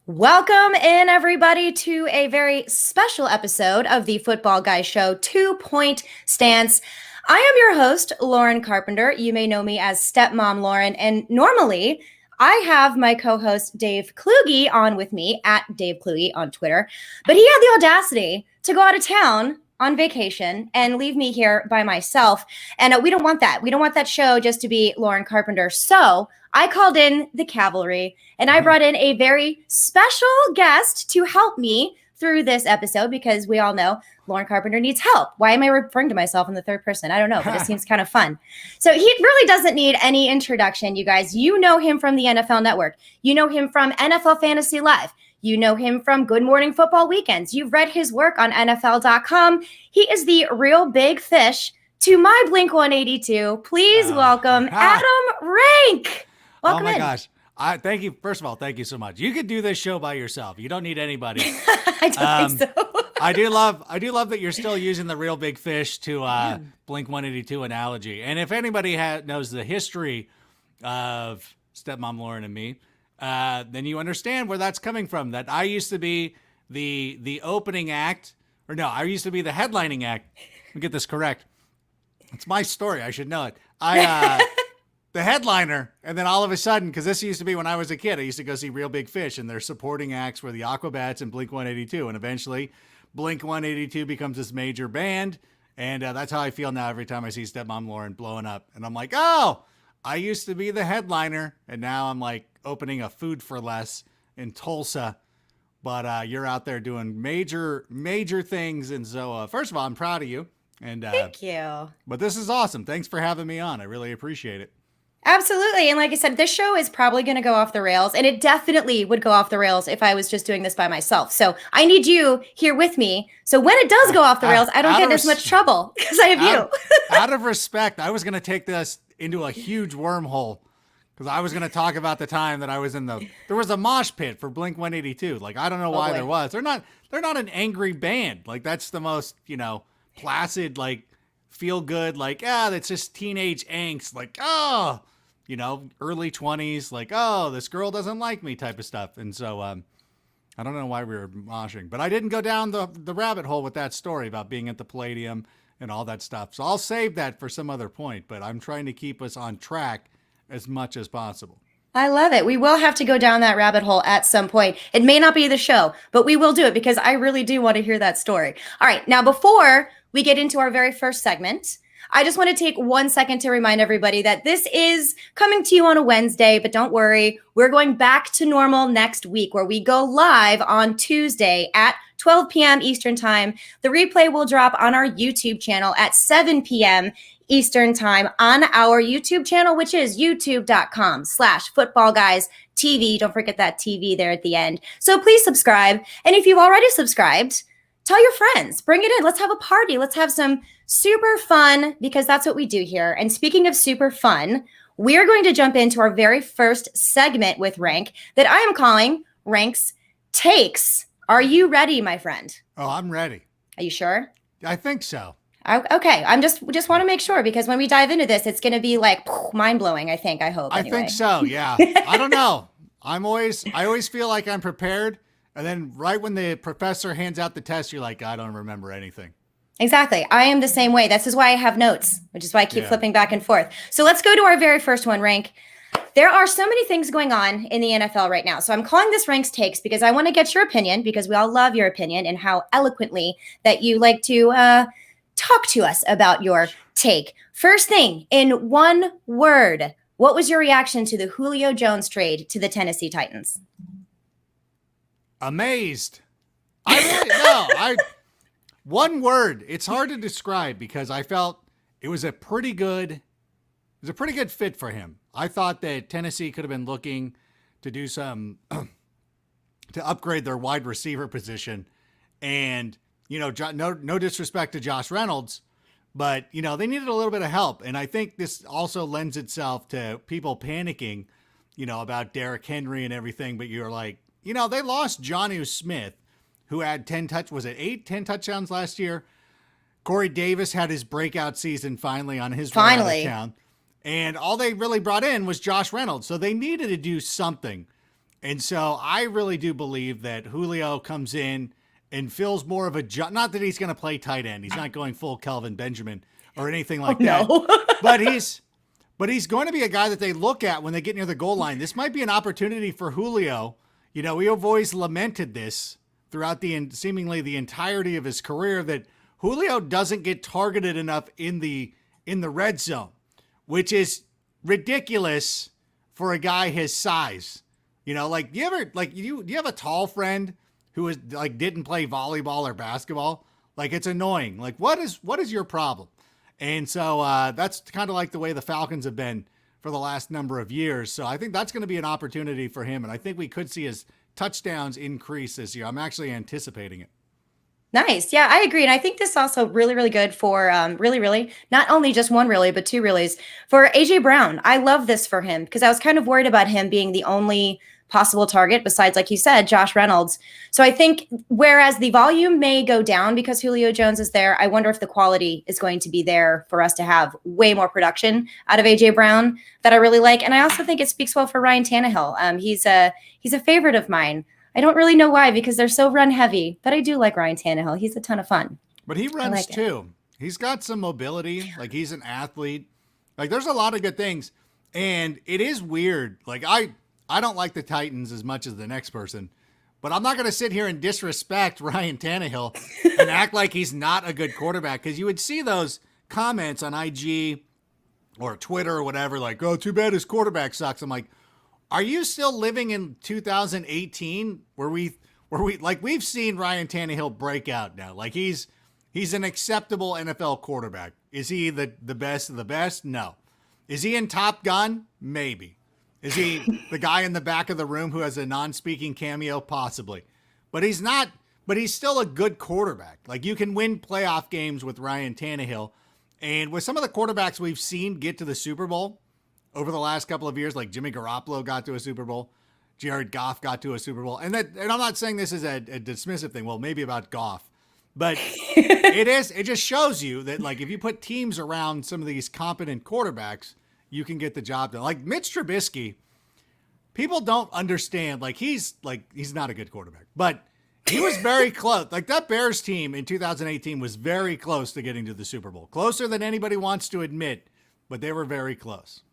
Welcome in, everybody, to a very special episode of the Football Guys Show 2-Point Stance. I am your host, Lauren Carpenter. You may know me as Stepmom Lauren, and normally I have my co-host Dave Kluge on with me at Dave Kluge on Twitter, but he had the audacity to go out of town on vacation and leave me here by myself. And we don't want that. We don't want that show just to be Lauren Carpenter. So I called in the cavalry and I brought in a very special guest to help me through this episode because we all know Lauren Carpenter needs help. Why am I referring to myself in the third person? I don't know, but it seems kind of fun. So he really doesn't need any introduction, you guys. You know him from the NFL Network. You know him from NFL Fantasy Live. You know him from Good Morning Football Weekends. You've read his work on NFL.com. He is the real big fish to my Blink 182. Please welcome Adam Rank. Welcome in. Gosh. Thank you. First of all, thank you so much. You could do this show by yourself. You don't need anybody. I don't think so. I do love that you're still using the real big fish to Blink 182 analogy. And if anybody knows the history of Stepmom Lauren and me, then you understand where that's coming from. That I used to be the opening act, or no, I used to be the headlining act. Let me get this correct. It's my story. I should know it. The headliner, and then all of a sudden, because this used to be when I was a kid, I used to go see Real Big Fish, and their supporting acts were the Aquabats and Blink 182, and eventually Blink 182 becomes this major band, and that's how I feel now every time I see Stepmom Lauren blowing up, and I'm like, oh, I used to be the headliner, and now I'm like opening a Food for Less in Tulsa, but you're out there doing major things, and so first of all, I'm proud of you, and Thank you. But this is awesome. Thanks for having me on. I really appreciate it. Absolutely. And like I said, this show is probably going to go off the rails, and it definitely would go off the rails if I was just doing this by myself. So I need you here with me. So when it does go off the rails, I don't get in as much trouble because I have you. Out of respect, I was going to take this into a huge wormhole because I was going to talk about the time that I was there was a mosh pit for Blink 182. Like, I don't know why there was. They're not an angry band. Like, that's the most, placid, like, feel good. Like, that's just teenage angst. Like, early 20s, like, oh, this girl doesn't like me type of stuff. And so I don't know why we were moshing, but I didn't go down the rabbit hole with that story about being at the Palladium and all that stuff. So I'll save that for some other point, but I'm trying to keep us on track as much as possible. I love it. We will have to go down that rabbit hole at some point. It may not be the show, but we will do it because I really do want to hear that story. All right. Now, before we get into our very first segment, I just want to take 1 second to remind everybody that this is coming to you on a Wednesday, but don't worry. We're going back to normal next week where we go live on Tuesday at 12 p.m. Eastern Time. The replay will drop on our YouTube channel at 7 p.m. Eastern Time on our YouTube channel, which is youtube.com/footballguystv. Don't forget that TV there at the end. So please subscribe. And if you've already subscribed, tell your friends, bring it in. Let's have a party. Let's have some super fun because that's what we do here. And speaking of super fun, we're going to jump into our very first segment with Rank that I am calling Rank's Takes. Are you ready, my friend? Oh, I'm ready. Are you sure? I think so. Okay. I'm just want to make sure because when we dive into this, it's going to be like mind blowing. I hope. I think so. Yeah. I don't know. I always feel like I'm prepared. And then right when the professor hands out the test, you're like, I don't remember anything. Exactly. I am the same way. This is why I have notes, which is why I keep flipping back and forth. So let's go to our very first one, Rank. There are so many things going on in the NFL right now. So I'm calling this Rank's Takes because I want to get your opinion because we all love your opinion and how eloquently that you like to talk to us about your take. First thing, in one word, what was your reaction to the Julio Jones trade to the Tennessee Titans? Amazed. One word. It's hard to describe because I felt it was a pretty good fit for him. I thought that Tennessee could have been looking to do some to upgrade their wide receiver position, and no disrespect to Josh Reynolds, but they needed a little bit of help, and I think this also lends itself to people panicking, about Derrick Henry and everything. But you're like, they lost Jonnu Smith, who had 10 touchdowns last year. Corey Davis had his breakout season finally on his way out of town. And all they really brought in was Josh Reynolds. So they needed to do something. And so I really do believe that Julio comes in and fills more of a job. Not that he's going to play tight end. He's not going full Kelvin Benjamin or anything like that. No. But he's going to be a guy that they look at when they get near the goal line. This might be an opportunity for Julio. We have always lamented this throughout seemingly the entirety of his career, that Julio doesn't get targeted enough in the red zone, which is ridiculous for a guy his size. Do you have a tall friend who is didn't play volleyball or basketball? It's annoying. What is your problem? And so that's kind of like the way the Falcons have been for the last number of years. So I think that's going to be an opportunity for him. And I think we could see his touchdowns increase this year. I'm actually anticipating it. Nice. Yeah, I agree. And I think this is also really, really good for really, not only just one really, but two reallys for AJ Brown. I love this for him because I was kind of worried about him being the only possible target besides, like you said, Josh Reynolds. So I think whereas the volume may go down because Julio Jones is there, I wonder if the quality is going to be there for us to have way more production out of AJ Brown that I really like. And I also think it speaks well for Ryan Tannehill. He's a favorite of mine. I don't really know why because they're so run heavy, but I do like Ryan Tannehill. He's a ton of fun. But he runs too. He's got some mobility. He's an athlete. There's a lot of good things. And it is weird. I don't like the Titans as much as the next person, but I'm not going to sit here and disrespect Ryan Tannehill and act like he's not a good quarterback, because you would see those comments on IG or Twitter or whatever, oh, too bad his quarterback sucks. I'm like, are you still living in 2018 where we've seen Ryan Tannehill break out now? He's an acceptable NFL quarterback. Is he the best of the best? No. Is he in Top Gun? Maybe. Is he the guy in the back of the room who has a non-speaking cameo? Possibly. But he's not, but he's still a good quarterback. You can win playoff games with Ryan Tannehill. And with some of the quarterbacks we've seen get to the Super Bowl over the last couple of years, Jimmy Garoppolo got to a Super Bowl, Jared Goff got to a Super Bowl. And I'm not saying this is a dismissive thing. Well, maybe about Goff. But it just shows you that, if you put teams around some of these competent quarterbacks, you can get the job done. Mitch Trubisky, people don't understand. He's not a good quarterback, but he was very close. That Bears team in 2018 was very close to getting to the Super Bowl. Closer than anybody wants to admit, but they were very close.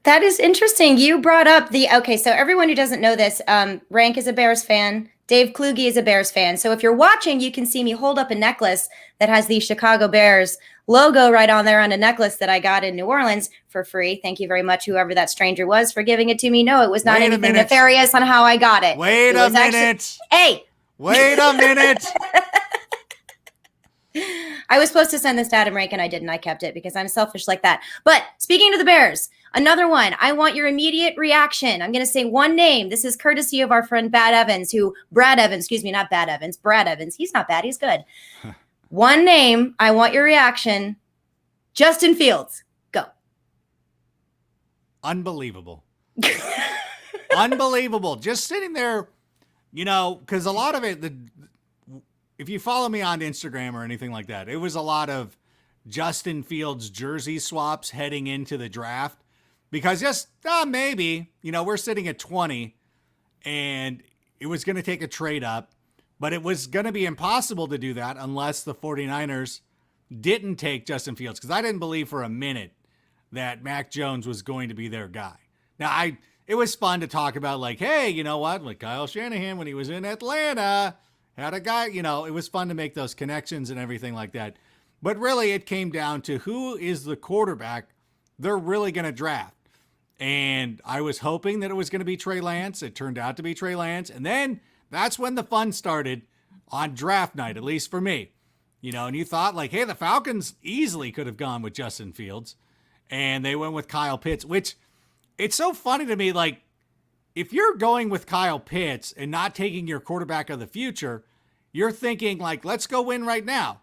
That is interesting. You brought up so everyone who doesn't know this, Rank is a Bears fan. Dave Kluge is a Bears fan. So if you're watching, you can see me hold up a necklace that has the Chicago Bears logo right on there on a necklace that I got in New Orleans for free. Thank you very much, whoever that stranger was, for giving it to me. No, it was not anything nefarious on how I got it. Wait a minute. Hey. Wait a minute. I was supposed to send this to Adam Rank and I didn't. I kept it because I'm selfish like that. But speaking of the Bears, another one. I want your immediate reaction. I'm going to say one name. This is courtesy of our friend Brad Evans. Brad Evans. He's not bad. He's good. One name. I want your reaction. Justin Fields. Go. Unbelievable. Unbelievable. Just sitting there, because a lot of it, if you follow me on Instagram or anything like that, it was a lot of Justin Fields jersey swaps heading into the draft. Because maybe, we're sitting at 20 and it was going to take a trade up, but it was going to be impossible to do that unless the 49ers didn't take Justin Fields. Because I didn't believe for a minute that Mac Jones was going to be their guy. Now, it was fun to talk about hey, you know what? Kyle Shanahan, when he was in Atlanta, had a guy, it was fun to make those connections and everything like that. But really, it came down to who is the quarterback they're really going to draft. And I was hoping that it was going to be Trey Lance. It turned out to be Trey Lance. And then that's when the fun started on draft night, at least for me. And you thought hey, the Falcons easily could have gone with Justin Fields. And they went with Kyle Pitts, which it's so funny to me. If you're going with Kyle Pitts and not taking your quarterback of the future, you're thinking let's go win right now.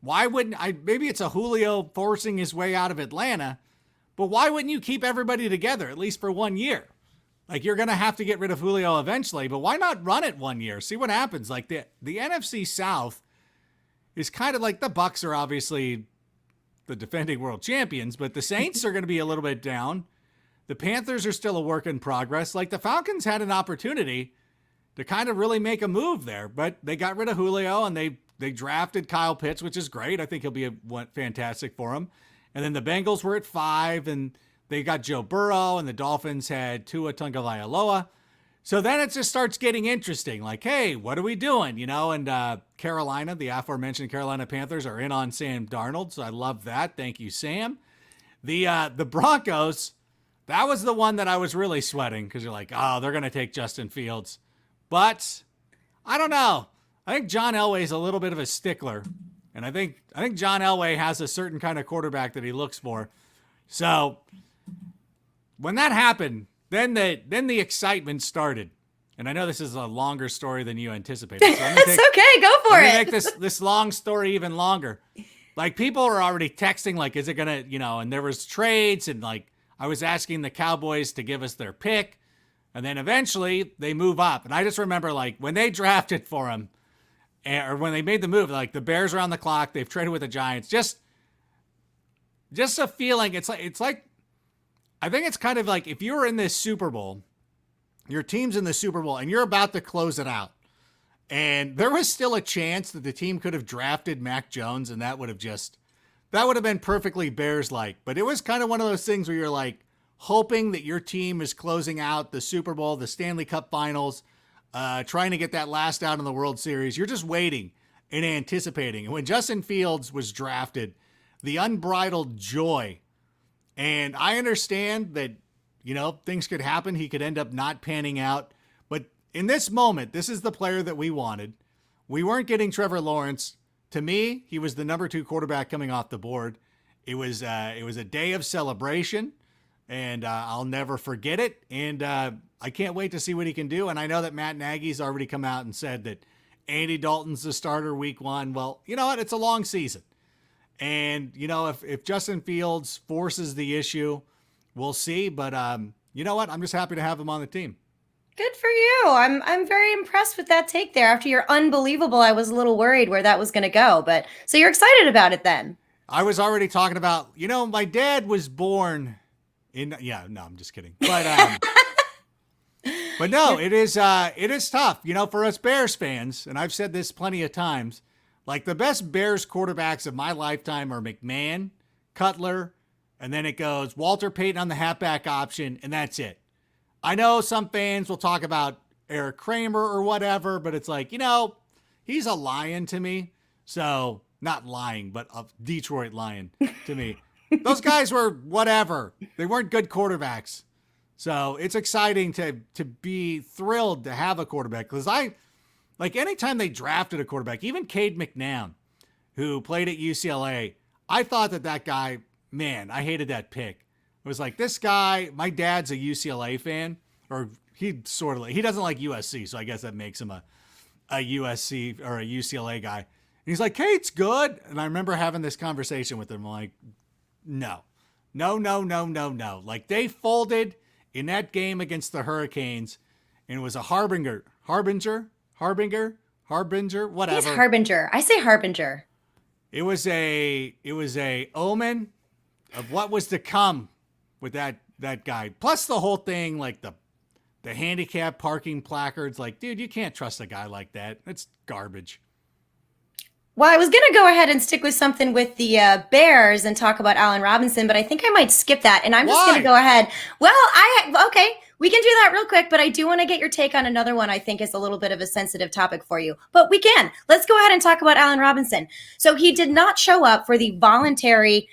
Why wouldn't maybe it's a Julio forcing his way out of Atlanta, but why wouldn't you keep everybody together at least for 1 year? You're going to have to get rid of Julio eventually, but why not run it 1 year? See what happens. The NFC South is kind of the Bucs are obviously the defending world champions, but the Saints are going to be a little bit down. The Panthers are still a work in progress. Like the Falcons had an opportunity to kind of really make a move there, but they got rid of Julio and they drafted Kyle Pitts, which is great. I think he'll be fantastic for them. And then the Bengals were at 5 and they got Joe Burrow, and the Dolphins had Tua Tagovailoa. So then it just starts getting interesting. Like, hey, what are we doing? You know, and Carolina, the aforementioned Carolina Panthers, are in on Sam Darnold. So I love that. Thank you, Sam. The Broncos, that was the one that I was really sweating because you're like, oh, they're going to take Justin Fields. But I don't know. I think John Elway's a little bit of a stickler. And I think John Elway has a certain kind of quarterback that he looks for. So when that happened, then the excitement started. And I know this is a longer story than you anticipated. So it's okay. Go for it. Make this long story even longer. Like, people are already texting, like, is it going to, you know, and there was trades, and, like, I was asking the Cowboys to give us their pick, and then eventually they move up. And I just remember, like, when they drafted for him, or when they made the move, like, the Bears are on the clock, they've traded with the Giants, just a feeling, it's like, I think it's kind of like if you were in this Super Bowl, your team's in the Super Bowl, and you're about to close it out, and there was still a chance that the team could have drafted Mac Jones, and that would have been perfectly Bears-like. But it was kind of one of those things where you're like hoping that your team is closing out the Super Bowl, the Stanley Cup Finals, trying to get that last out in the World Series. You're just waiting and anticipating. And when Justin Fields was drafted, the unbridled joy. And I understand that, you know, things could happen. He could end up not panning out. But in this moment, this is the player that we wanted. We weren't getting Trevor Lawrence. To me, he was the number 2 quarterback coming off the board. It was a day of celebration, and I'll never forget it. And I can't wait to see what he can do. And I know that Matt Nagy's already come out and said that Andy Dalton's the starter week 1. Well, you know what? It's a long season. And, you know, if Justin Fields forces the issue, we'll see. But you know what? I'm just happy to have him on the team. Good for you. I'm very impressed with that take there. After your unbelievable, I was a little worried where that was going to go. But so you're excited about it then? I was already talking about, you know, my dad was born in, yeah, no, I'm just kidding. But no, it is tough, you know, for us Bears fans. And I've said this plenty of times. Like, the best Bears quarterbacks of my lifetime are McMahon, Cutler, and then it goes Walter Payton on the halfback option, and that's it. I know some fans will talk about Eric Kramer or whatever, but it's like, you know, he's a Lion to me. So, not lying, but a Detroit Lion to me. Those guys were whatever. They weren't good quarterbacks. So, it's exciting to be thrilled to have a quarterback, because like, anytime they drafted a quarterback, even Cade McNown, who played at UCLA, I thought that guy, man, I hated that pick. It was like, this guy, my dad's a UCLA fan, or he doesn't like USC, so I guess that makes him a USC or a UCLA guy. And he's like, Cade's good. And I remember having this conversation with him, like, no. Like, they folded in that game against the Hurricanes, and it was a harbinger, whatever. He's Harbinger. I say Harbinger. It was a omen of what was to come with that guy. Plus the whole thing, like the handicap parking placards. Like, dude, you can't trust a guy like that. It's garbage. Well, I was going to go ahead and stick with something with the Bears and talk about Allen Robinson, but I think I might skip that. And I'm just going to go ahead. Well, okay, we can do that real quick, but I do want to get your take on another one I think is a little bit of a sensitive topic for you. But we can. Let's go ahead and talk about Allen Robinson. So he did not show up for the voluntary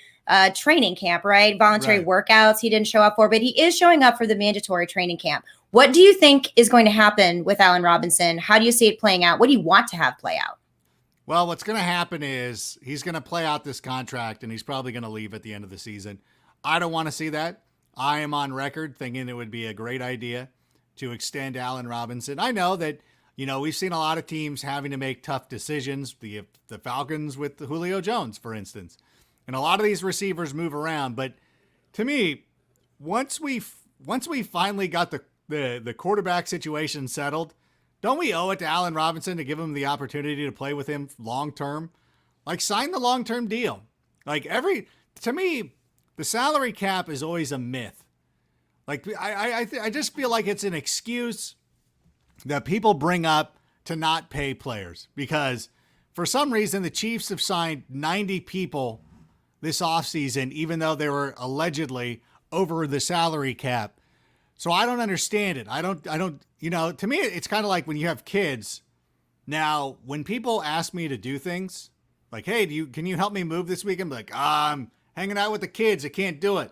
training camp, right? Voluntary workouts he didn't show up for, but he is showing up for the mandatory training camp. What do you think is going to happen with Allen Robinson? How do you see it playing out? What do you want to have play out? Well, what's going to happen is he's going to play out this contract, and he's probably going to leave at the end of the season. I don't want to see that. I am on record thinking it would be a great idea to extend Allen Robinson. I know that, you know, we've seen a lot of teams having to make tough decisions. The Falcons with Julio Jones, for instance. And a lot of these receivers move around. But to me, once we finally got the quarterback situation settled, don't we owe it to Allen Robinson to give him the opportunity to play with him long-term? Like, sign the long-term deal. Like, to me, the salary cap is always a myth. Like, I just feel like it's an excuse that people bring up to not pay players because for some reason the Chiefs have signed 90 people this offseason, even though they were allegedly over the salary cap. So I don't understand it. I don't, to me, it's kind of like when you have kids. Now, when people ask me to do things like, hey, can you help me move this weekend? I'm like, I'm hanging out with the kids. I can't do it.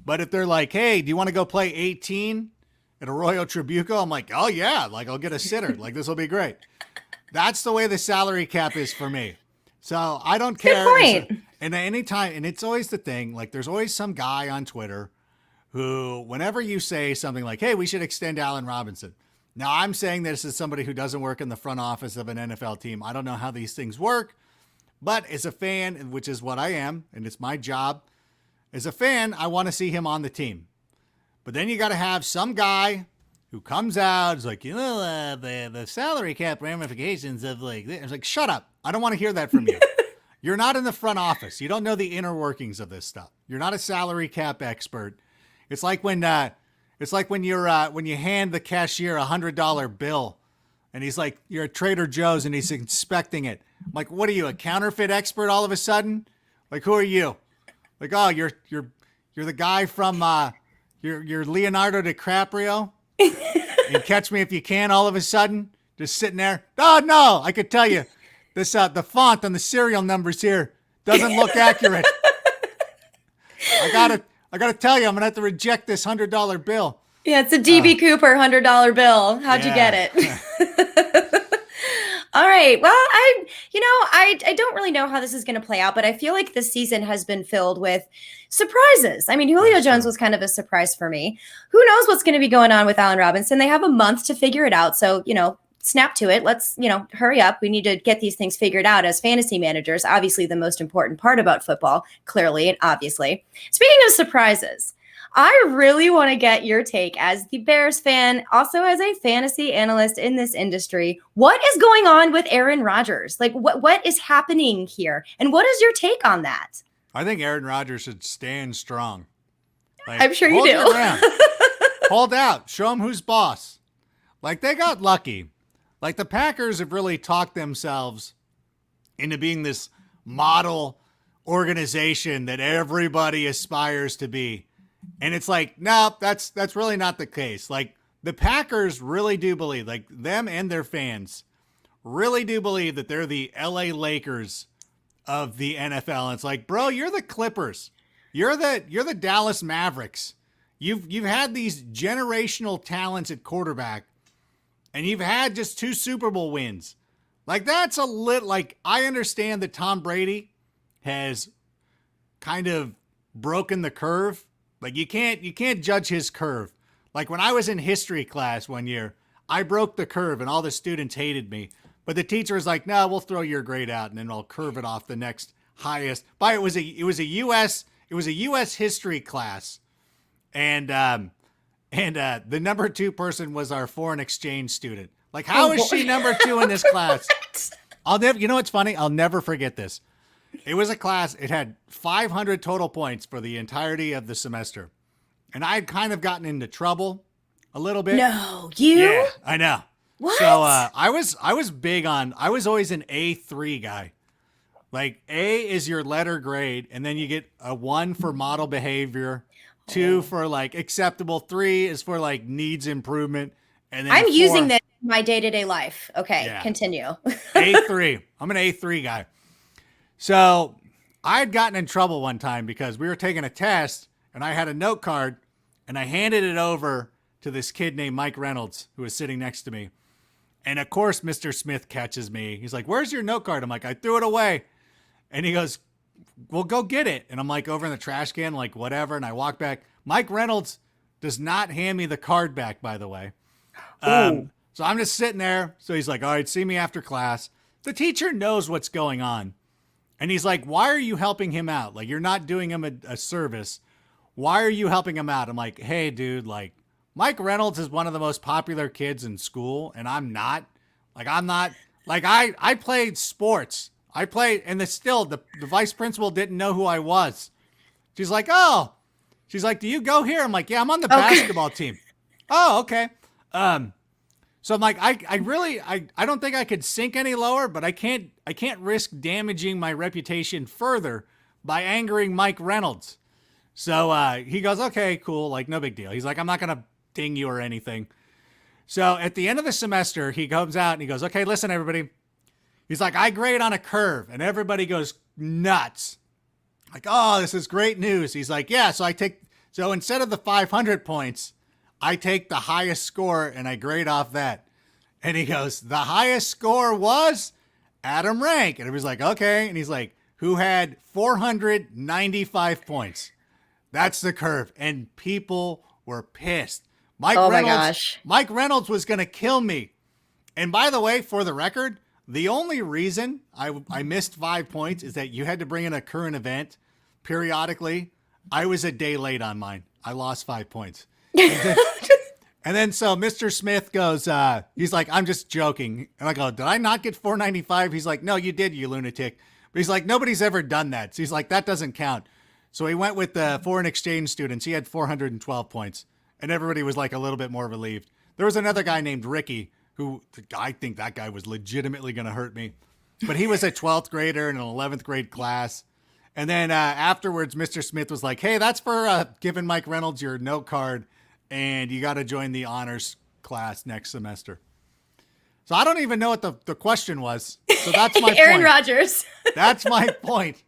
But if they're like, hey, do you want to go play 18 at Arroyo Trabuco? I'm like, oh yeah, like I'll get a sitter. Like this will be great. That's the way the salary cap is for me. So I don't care. Good point. And anytime, and it's always the thing, like there's always some guy on Twitter who, whenever you say something like, hey, we should extend Allen Robinson. Now I'm saying this as somebody who doesn't work in the front office of an NFL team. I don't know how these things work, but as a fan, which is what I am, and it's my job, as a fan, I want to see him on the team. But then you got to have some guy who comes out, is like, the salary cap ramifications of like this. It's like, shut up. I don't want to hear that from you. You're not in the front office. You don't know the inner workings of this stuff. You're not a salary cap expert. It's like when you hand the cashier $100 bill and he's like, you're at Trader Joe's and he's inspecting it. I'm like, what are you, a counterfeit expert all of a sudden? Like, who are you? Like, oh, you're the guy from you're Leonardo DiCaprio. And Catch Me If You Can. All of a sudden, just sitting there. Oh no, I could tell you this. The font on the serial numbers here doesn't look accurate. I gotta tell you, I'm gonna have to reject this $100 bill. Yeah, it's a DB Cooper $100 bill. How'd you get it? All right. Well, I don't really know how this is going to play out, but I feel like this season has been filled with surprises. I mean, Julio Jones was kind of a surprise for me. Who knows what's going to be going on with Allen Robinson? They have a month to figure it out. So, snap to it. Let's, hurry up. We need to get these things figured out as fantasy managers. Obviously, the most important part about football, clearly and obviously. Speaking of surprises, I really want to get your take as the Bears fan, also as a fantasy analyst in this industry. What is going on with Aaron Rodgers? Like, what is happening here? And what is your take on that? I think Aaron Rodgers should stand strong. Like, I'm sure you do. Hold out. Show him who's boss. Like, they got lucky. Like, the Packers have really talked themselves into being this model organization that everybody aspires to be. And it's like, no, that's really not the case. Like, the Packers really do believe, like them and their fans really do believe that they're the LA Lakers of the NFL. And it's like, bro, you're the Clippers. You're the Dallas Mavericks. You've had these generational talents at quarterback, and you've had just 2 Super Bowl wins. Like, that's like, I understand that Tom Brady has kind of broken the curve. Like, you can't judge his curve. Like, when I was in history class one year, I broke the curve and all the students hated me. But the teacher was like, no, we'll throw your grade out and then I'll curve it off the next highest. But it was a US history class. And the number 2 person was our foreign exchange student. Like, how is she number 2 in this class? You know what's funny? I'll never forget this. It was a class. It had 500 total points for the entirety of the semester. And I had kind of gotten into trouble a little bit. No, you? Yeah, I know. What? So I was always an A3 guy. Like, A is your letter grade, and then you get a 1 for model behavior, 2 for like acceptable, 3 is for like needs improvement. And then I'm using this in my day-to-day life. Okay, yeah. Continue. A3. I'm an A3 guy. So I had gotten in trouble one time because we were taking a test and I had a note card and I handed it over to this kid named Mike Reynolds who was sitting next to me. And of course, Mr. Smith catches me. He's like, where's your note card? I'm like, I threw it away. And he goes, well, go get it. And I'm like, over in the trash can, like whatever. And I walk back. Mike Reynolds does not hand me the card back, by the way. So I'm just sitting there. So he's like, all right, see me after class. The teacher knows what's going on. And he's like, why are you helping him out? Like, you're not doing him a service. Why are you helping him out? I'm like, hey, dude, like, Mike Reynolds is one of the most popular kids in school, and I'm not. Like, I'm not. Like, I played sports. And the vice principal didn't know who I was. She's like, oh, She's like, do you go here? I'm like, yeah, I'm on the Okay. basketball team. Oh, okay. So I'm like, I don't think I could sink any lower, but I can't risk damaging my reputation further by angering Mike Reynolds. So he goes, okay, cool, like no big deal. He's like, I'm not gonna ding you or anything. So at the end of the semester, he comes out and he goes, okay, listen, everybody. He's like, I grade on a curve, and everybody goes nuts. Like, oh, this is great news. He's like, yeah, so instead of the 500 points, I take the highest score and I grade off that. And he goes, the highest score was Adam Rank. And everybody's like, okay. And he's like, who had 495 points. That's the curve. And people were pissed. My gosh. Mike Reynolds was going to kill me. And by the way, for the record, the only reason I missed 5 points is that you had to bring in a current event periodically. I was a day late on mine. I lost 5 points. And then so Mr. Smith goes, he's like, I'm just joking. And I go, did I not get 495? He's like, no, you did, you lunatic. But he's like, nobody's ever done that. So he's like, that doesn't count. So he went with the foreign exchange students. He had 412 points. And everybody was like a little bit more relieved. There was another guy named Ricky who I think that guy was legitimately going to hurt me. But he was a 12th grader in an 11th grade class. And then afterwards, Mr. Smith was like, hey, that's for giving Mike Reynolds your note card. And you got to join the honors class next semester. So I don't even know what the question was. So that's my Aaron point. Rodgers. That's my point.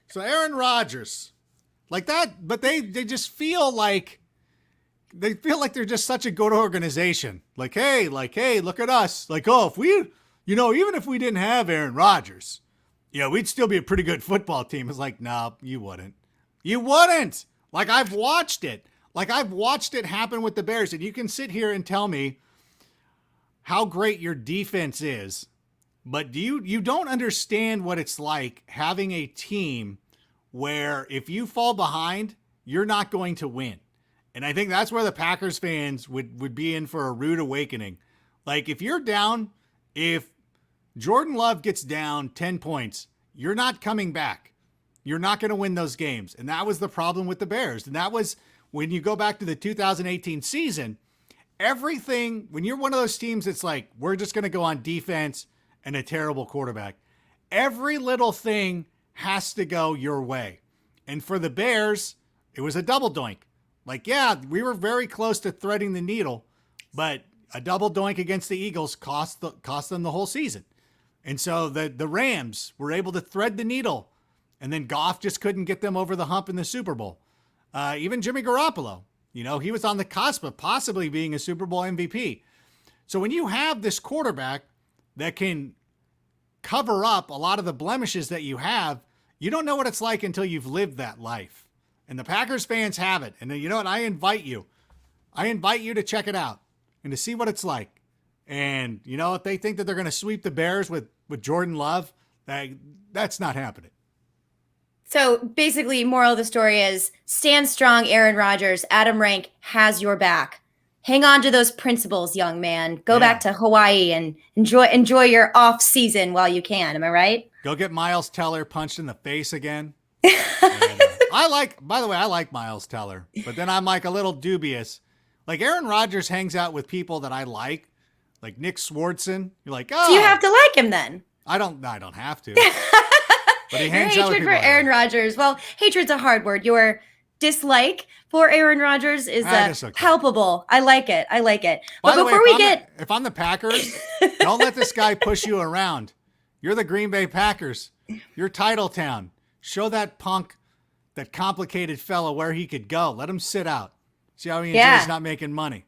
So Aaron Rodgers, like that, but they just feel like they're just such a good organization. Like, hey, look at us. Like, oh, if we, even if we didn't have Aaron Rodgers, we'd still be a pretty good football team. It's like, no, you wouldn't. You wouldn't. Like, I've watched it. Like, I've watched it happen with the Bears. And you can sit here and tell me how great your defense is. But you don't understand what it's like having a team where if you fall behind, you're not going to win. And I think that's where the Packers fans would be in for a rude awakening. Like, if you're down, if Jordan Love gets down 10 points, you're not coming back. You're not going to win those games. And that was the problem with the Bears. And that was when you go back to the 2018 season, everything, when you're one of those teams that's like, we're just going to go on defense and a terrible quarterback, every little thing has to go your way. And for the Bears, it was a double doink. Like, yeah, we were very close to threading the needle, but a double doink against the Eagles cost them the whole season. And so the Rams were able to thread the needle, and then Goff just couldn't get them over the hump in the Super Bowl. Even Jimmy Garoppolo, he was on the cusp of possibly being a Super Bowl MVP. So when you have this quarterback that can cover up a lot of the blemishes that you have, you don't know what it's like until you've lived that life. And the Packers fans have it. And you know what? I invite you to check it out and to see what it's like. And, if they think that they're going to sweep the Bears with Jordan Love, that's not happening. So basically, moral of the story is stand strong, Aaron Rodgers. Adam Rank has your back. Hang on to those principles, young man. Go back to Hawaii and enjoy your off season while you can. Am I right? Go get Miles Teller punched in the face again. By the way, I like Miles Teller, but then I'm like a little dubious. Like, Aaron Rodgers hangs out with people that I like Nick Swartzen. You're like, oh. So you have to like him then. I don't have to. But he hangs Your out with hatred for Aaron Rodgers. Well, hatred's a hard word. Your dislike for Aaron Rodgers is palpable. I like it. But if I'm the Packers, don't let this guy push you around. You're the Green Bay Packers. You're Titletown. Show that punk, that complicated fella, where he could go. Let him sit out. See how he enjoys not making money.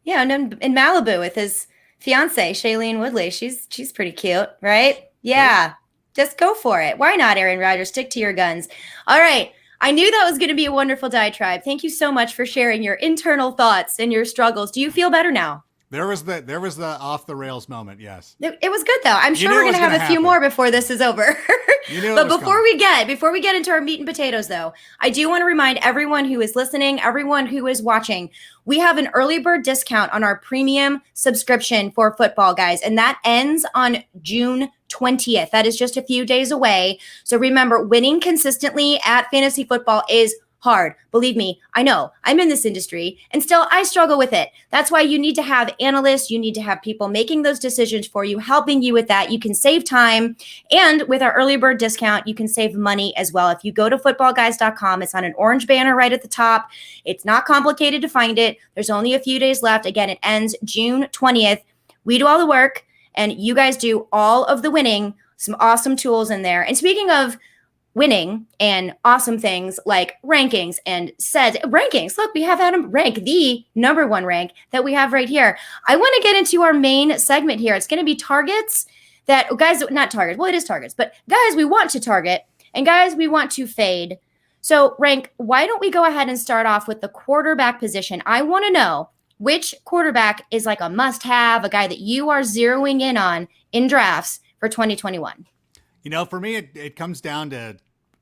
Yeah, and in Malibu with his fiance, Shailene Woodley. She's pretty cute, right? Yeah. Just go for it. Why not, Aaron Rodgers? Stick to your guns. All right. I knew that was going to be a wonderful diatribe. Thank you so much for sharing your internal thoughts and your struggles. Do you feel better now? There was the off the rails moment. Yes. It was good though. I'm sure we're going to have a few more before this is over. But before we get into our meat and potatoes though, I do want to remind everyone who is listening, everyone who is watching, we have an early bird discount on our premium subscription for Football Guys, and that ends on June 20th. That is just a few days away. So remember, winning consistently at fantasy football is hard. Believe me, I know. I'm in this industry and still I struggle with it. That's why you need to have analysts, you need to have people making those decisions for you, helping you with that. You can save time, and with our early bird discount, you can save money as well. If you go to footballguys.com, it's on an orange banner right at the top. It's not complicated to find it. There's only a few days left. Again, it ends June 20th. We do all the work and you guys do all of the winning. Some awesome tools in there. And speaking of winning and awesome things like rankings and said rankings. Look, we have Adam rank the number one rank that we have right here. I want to get into our main segment here. It's going to be targets that guys, not targets. Well, it is targets, but guys, we want to target and guys, we want to fade. So rank, why don't we go ahead and start off with the quarterback position? I want to know which quarterback is like a must have, a guy that you are zeroing in on in drafts for 2021. You know, for me, it comes down to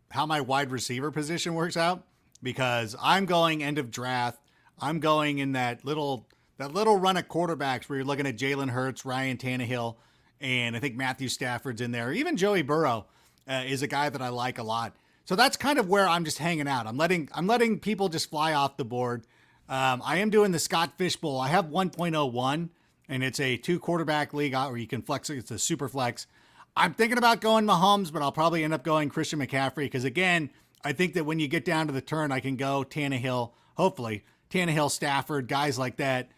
how my wide receiver position works out, because I'm going end of draft. I'm going in that little run of quarterbacks where you're looking at Jalen Hurts, Ryan Tannehill, and I think Matthew Stafford's in there. Even Joey Burrow is a guy that I like a lot. So that's kind of where I'm just hanging out. I'm letting people just fly off the board. I am doing the Scott Fish Bowl. I have 1.01, and it's a 2 quarterback league where you can flex. It's a super flex. I'm thinking about going Mahomes, but I'll probably end up going Christian McCaffrey because, again, I think that when you get down to the turn, I can go Tannehill, hopefully, Tannehill, Stafford, guys like that,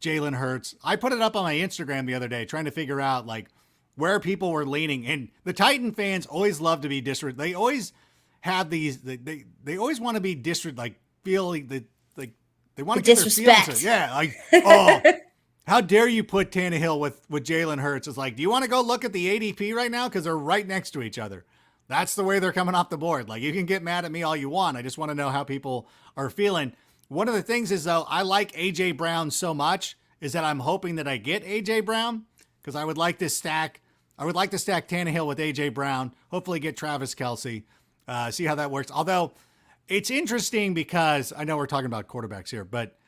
Jalen Hurts. I put it up on my Instagram the other day trying to figure out, like, where people were leaning. And the Titan fans always love to be disrespectful. They always have these, they always want to be disrespectful, like, feeling that, like, they want to get disrespect. their feelings. Yeah, like, oh. How dare you put Tannehill with Jalen Hurts? It's like, do you want to go look at the ADP right now? Because they're right next to each other. That's the way they're coming off the board. Like, you can get mad at me all you want. I just want to know how people are feeling. One of the things is, though, I like A.J. Brown so much is that I'm hoping that I get A.J. Brown because I would like to stack Tannehill with A.J. Brown, hopefully get Travis Kelce, see how that works. Although, it's interesting because I know we're talking about quarterbacks here, but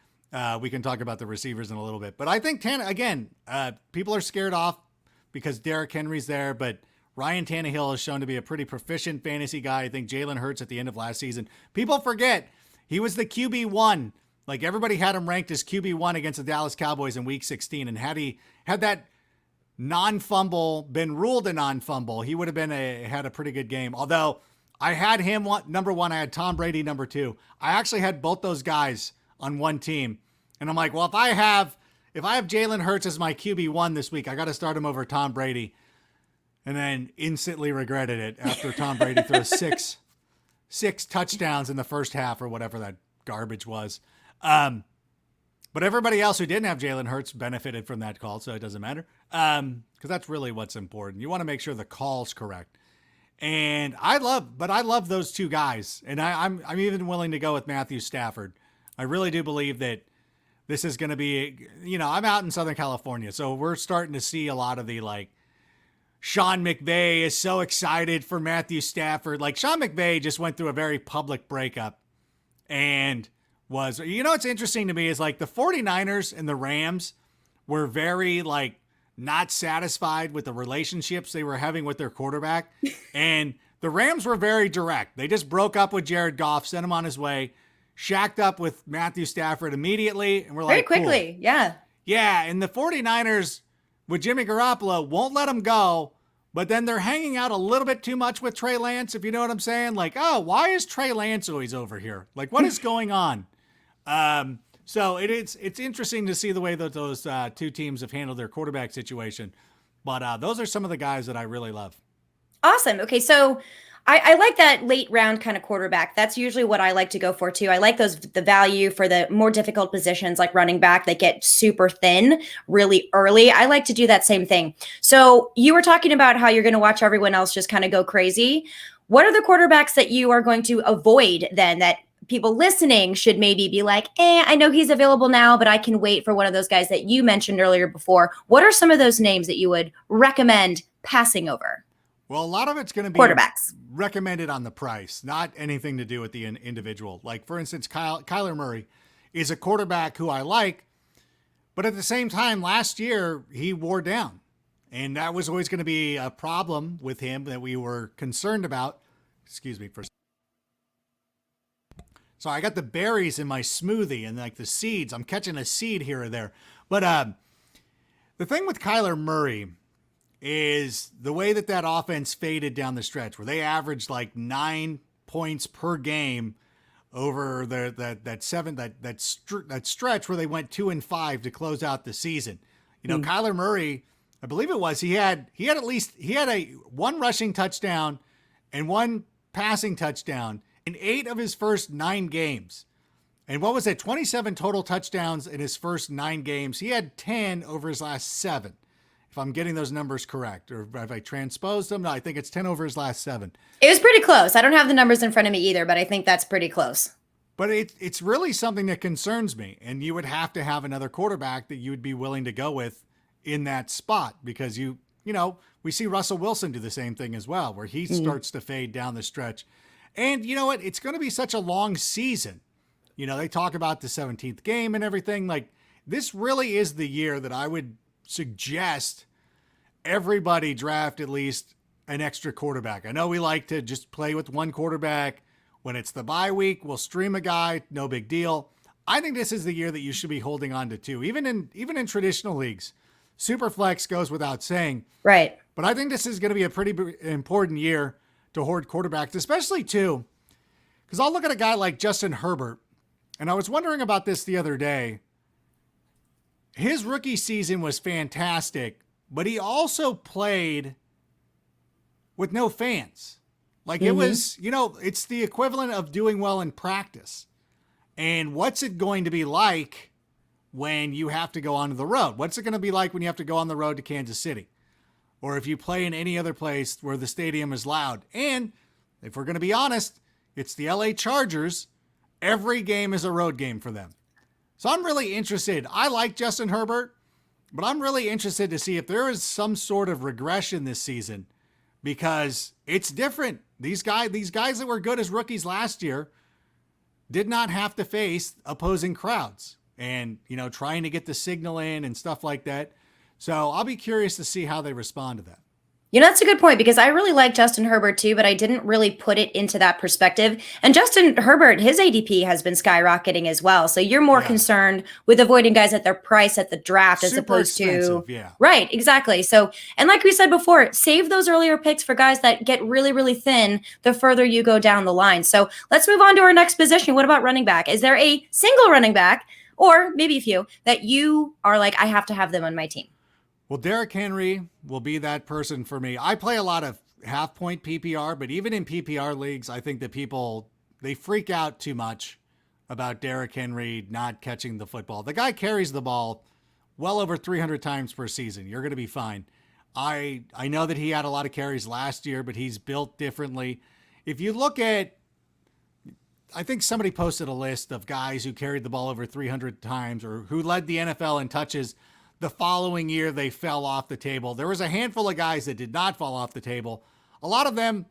we can talk about the receivers in a little bit. But I think, people are scared off because Derrick Henry's there, but Ryan Tannehill has shown to be a pretty proficient fantasy guy. I think Jalen Hurts at the end of last season. People forget he was the QB1. Like, everybody had him ranked as QB1 against the Dallas Cowboys in Week 16. And had that non-fumble been ruled a non-fumble, he would have had a pretty good game. Although I had him number 1, I had Tom Brady number 2. I actually had both those guys on one team. And I'm like, well, if I have Jalen Hurts as my QB1 this week, I got to start him over Tom Brady. And then instantly regretted it after Tom Brady threw six touchdowns in the first half or whatever that garbage was. But everybody else who didn't have Jalen Hurts benefited from that call, so it doesn't matter. Because that's really what's important. You want to make sure the call's correct. And I love those two guys. And I'm even willing to go with Matthew Stafford. I really do believe that this is going to be, I'm out in Southern California, so we're starting to see a lot of the, like, Sean McVay is so excited for Matthew Stafford. Like, Sean McVay just went through a very public breakup and what's interesting to me is, like, the 49ers and the Rams were very, like, not satisfied with the relationships they were having with their quarterback. And the Rams were very direct. They just broke up with Jared Goff, sent him on his way, shacked up with Matthew Stafford immediately, and we're like, very quickly, cool. Yeah, and the 49ers with Jimmy Garoppolo won't let him go, but then they're hanging out a little bit too much with Trey Lance, if you know what I'm saying. Like, oh, why is Trey Lance always over here? Like, what is going on? So it's interesting to see the way that those two teams have handled their quarterback situation. But those are some of the guys that I really love. Awesome. Okay, so I like that late round kind of quarterback. That's usually what I like to go for too. I like the value for the more difficult positions like running back that get super thin really early. I like to do that same thing. So you were talking about how you're going to watch everyone else just kind of go crazy. What are the quarterbacks that you are going to avoid then that people listening should maybe be like, I know he's available now, but I can wait for one of those guys that you mentioned earlier before. What are some of those names that you would recommend passing over? Well, a lot of it's going to be quarterbacks recommended on the price, not anything to do with the individual. Like, for instance, Kyler Murray is a quarterback who I like, but at the same time, last year he wore down. And that was always going to be a problem with him that we were concerned about. Excuse me for a second. So I got the berries in my smoothie and like the seeds. I'm catching a seed here or there. But the thing with Kyler Murray is the way that offense faded down the stretch, where they averaged like 9 points per game over that stretch where they went 2-5 to close out the season. Kyler Murray, I believe it was, he had a one rushing touchdown and one passing touchdown in 8 of his first 9 games. And what was it? 27 total touchdowns in his first 9 games. He had 10 over his last 7. If I'm getting those numbers correct, or if I transposed them, no, I think it's 10 over his last 7. It was pretty close. I don't have the numbers in front of me either, but I think that's pretty close. But it's really something that concerns me. And you would have to have another quarterback that you would be willing to go with in that spot, because we see Russell Wilson do the same thing as well, where he starts to fade down the stretch. And you know what? It's going to be such a long season. They talk about the 17th game and everything. Like, this really is the year that I would suggest everybody draft at least an extra quarterback. I know we like to just play with one quarterback. When it's the bye week, we'll stream a guy, no big deal. I think this is the year that you should be holding on to 2, even in traditional leagues. Superflex goes without saying. Right. But I think this is going to be a pretty important year to hoard quarterbacks, especially too, because I'll look at a guy like Justin Herbert, and I was wondering about this the other day. His rookie season was fantastic, but he also played with no fans. Like, it was, it's the equivalent of doing well in practice. And what's it going to be like when you have to go onto the road? What's it going to be like when you have to go on the road to Kansas City? Or if you play in any other place where the stadium is loud? And if we're going to be honest, it's the LA Chargers. Every game is a road game for them. So I'm really interested. I like Justin Herbert, but I'm really interested to see if there is some sort of regression this season, because it's different. These guys that were good as rookies last year did not have to face opposing crowds and, trying to get the signal in and stuff like that. So I'll be curious to see how they respond to that. That's a good point, because I really like Justin Herbert too, but I didn't really put it into that perspective. And Justin Herbert, his ADP has been skyrocketing as well. So you're more concerned with avoiding guys at their price at the draft as opposed to, right, exactly. So, and like we said before, save those earlier picks for guys that get really, really thin the further you go down the line. So let's move on to our next position. What about running back? Is there a single running back, or maybe a few, that you are like, I have to have them on my team? Well, Derrick Henry will be that person for me. I play a lot of half-point PPR, but even in PPR leagues, I think that people, they freak out too much about Derrick Henry not catching the football. The guy carries the ball well over 300 times per season. You're going to be fine. I know that he had a lot of carries last year, but he's built differently. If you look at, I think somebody posted a list of guys who carried the ball over 300 times or who led the NFL in touches. The following year, they fell off the table. There was a handful of guys that did not fall off the table. A lot of them